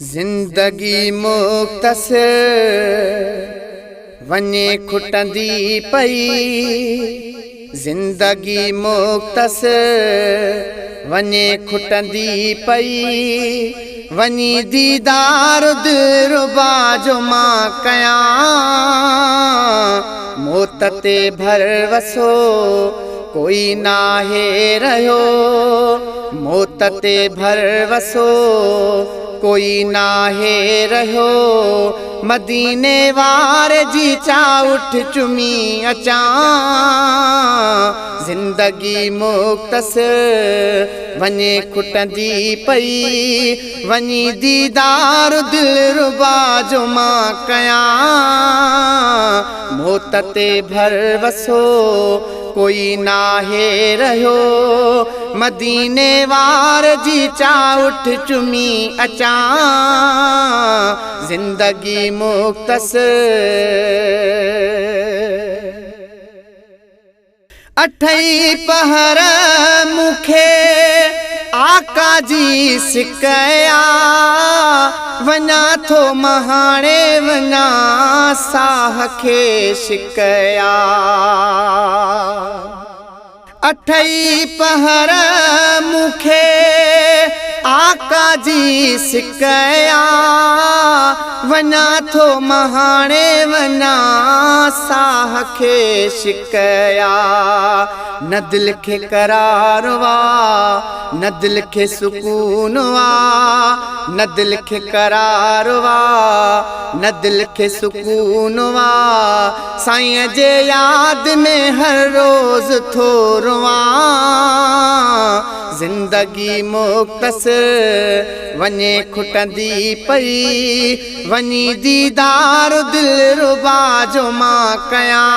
जिंदगी मुख्तसर वने खुटंदी पई। जिंदगी मुख्तसर वने खुटंदी पई। वनी दीदार दिलरुबा जो मां कयां। मौत ते भरवसो कोई नाहे रहियो। मौत ते भरवसो कोई नाहे रहियो। मदीने वारे जी चा उठ चुमी अचां। जिंदगी मुख्तसर वने खुटंदी पई। वनी दीदार दिलरुबा जो मां कयां। मौत ते भरवसो कोई नाहे रहियो। मदीने वार जी चा उठ चुमी अचां। जिंदगी मुख्तसर अठई पहर मुखे आका जी सिकया। वना थो महाणे वना साह खे शिकया। अठई पहर मुखे आका जी सिकया। वना थो महाणे वना साह खे शिकया। न दिल खे करार वा न दिल खे सुकून वा। न दिल खे करार वा न दिल खे सुकून वा। साईं जे याद में हर रोज थो रुवां। जिंदगी मुख्तसर वने खुटंदी पई। वनी दीदार दिलरुबा जो मां कयां।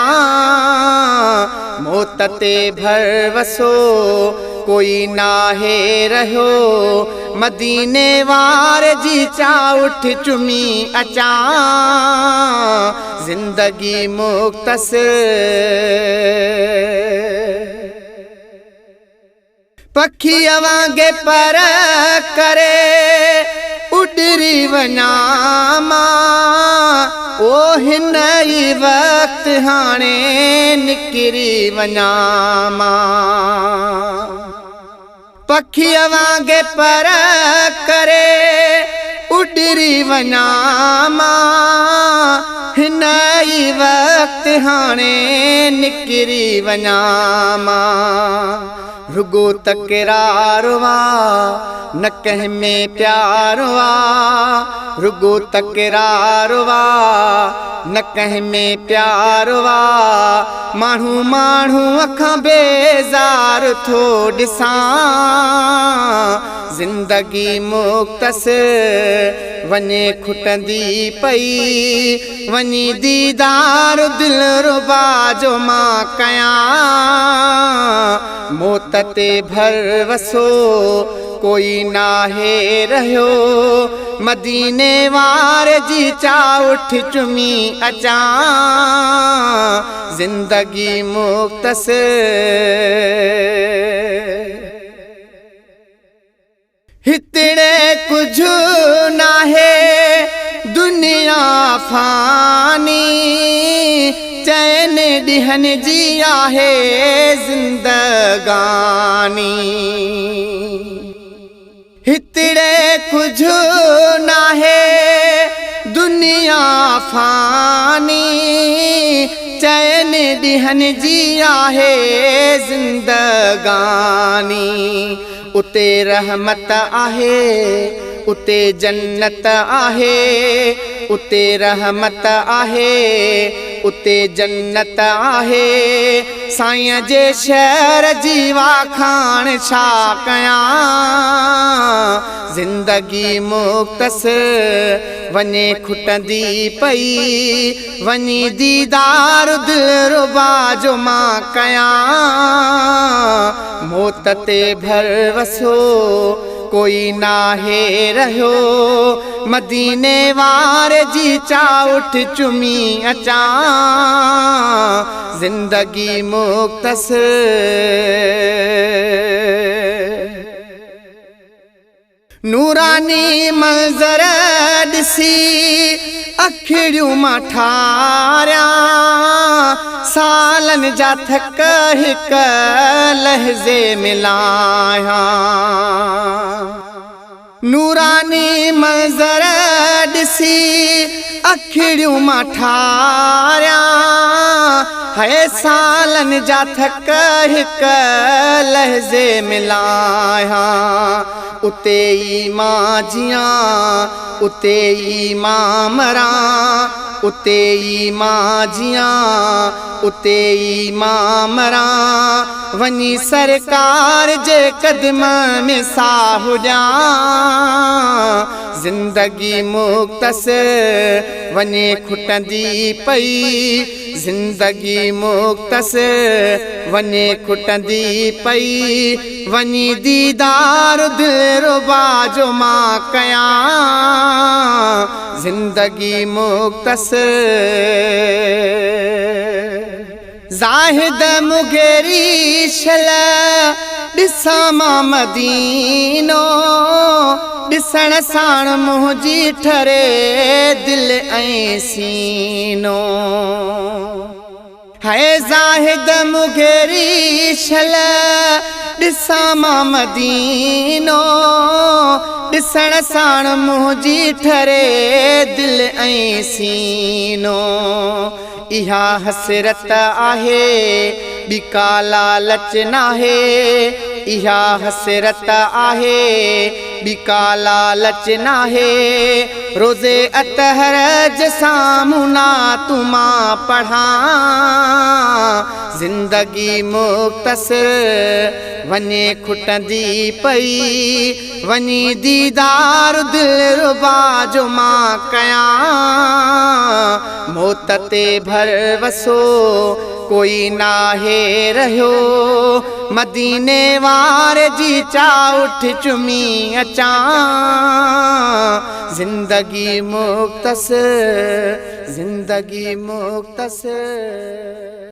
मौत ते भरवसो कोई नाहे रहियो। मदीने वारे जी चा उठ चुमी अचां। जिंदगी मुख्तसर पखी वांगे पर करे उडरी वना मां। ओ हिन ई वक्त हाणे निकिरी वना मां। पखी वांगे पर करे उडरी वना मां। हिन ई वक्त हाणे निकिरी वना मां। रुगो तकरार वा न कंहिं में प्यार वा। रुगो तकरार वा न कंहिं में प्यार वा। माण्हू माण्हू अखां बेज़ार थो ॾिसां। जिंदगी मुख्तसर वने खुटंदी पई। वनी दीदार दिलरुबा जो मां कयां। मौत ते भरवसो कोई नाहे रहियो। मदीने वारे जी चा उठ चुमी अचां। जिंदगी मुख्तसर हितड़े कुछ नाहे दुनिया फानी। चैन ॾिहन जी आहे जिंदगानी। हितड़े कुछ नाहे दुनिया फानी। चैन ॾिहन जी आहे जिंदगानी। उते रहमत आहे उते जन्नत आहे। उते रहमत आहे उते जन्नत आहे। साईं जे शहर जी वाखाण छा कयां। जिंदगी मुख्तसर वने खुटंदी पई। वनी दीदार दिलरुबा जो मां कयां। मौत ते भरवसो कोई नाहे रहियो। मदीने वारे जी चा उठ चुमी अचां। जिंदगी मुख्तसर नूरानी मंज़र ॾिसी अखिड़ियूं मां ठारियां, सालनि जा थक हिक लहज़े मिलायां। नूरानी मंज़र ॾिसी अखिड़ियूं मां ठारियां, है सालनि जा थक हिक लहज़े मिलायां। उते ई मां जियां, उते ई मां मरां, उते ई मां जियां, उते ई मां मरां। वञी सरकार जे कदम में साह ॾियां, ज़िंदगी मुख़्तसिर वञे खुटंदी पई, ज़िंदगी मुख़्तसिर वञे खुटंदी पई। वञी दीदार दिलरुबा जो मां कयां, ज़िंदगी मुख़्तसिर। ज़ाहिद मुगेरी शल ॾिसां मां मदीनो, ॾिसण साण मुंहिंजी ठरे दिलि ऐं सीनो। है ज़ाहिद मुगेरी शल ॾिसां मां मदीनो, ॾिसण साण मुंहिंजी ठरे दिलि ऐं सीनो। इहा हसरत आहे ॿी का लालच नाहे, इहा हसरत आहे ॿी का लालच नाहे। रोज़े अतहर जसां नातूं मां पढ़ां, ज़िंदगी मुख़्तसिर वञे खुटंदी पई। वञी दीदार दिलरुबा जो मां कयां, मौत ते भर वसो कोई नाहे रहियो। मदीने वारे जी चाउठ चुमी अचां, ज़िंदगी मुख़्तसिर, ज़िंदगी मुख़्तसिर।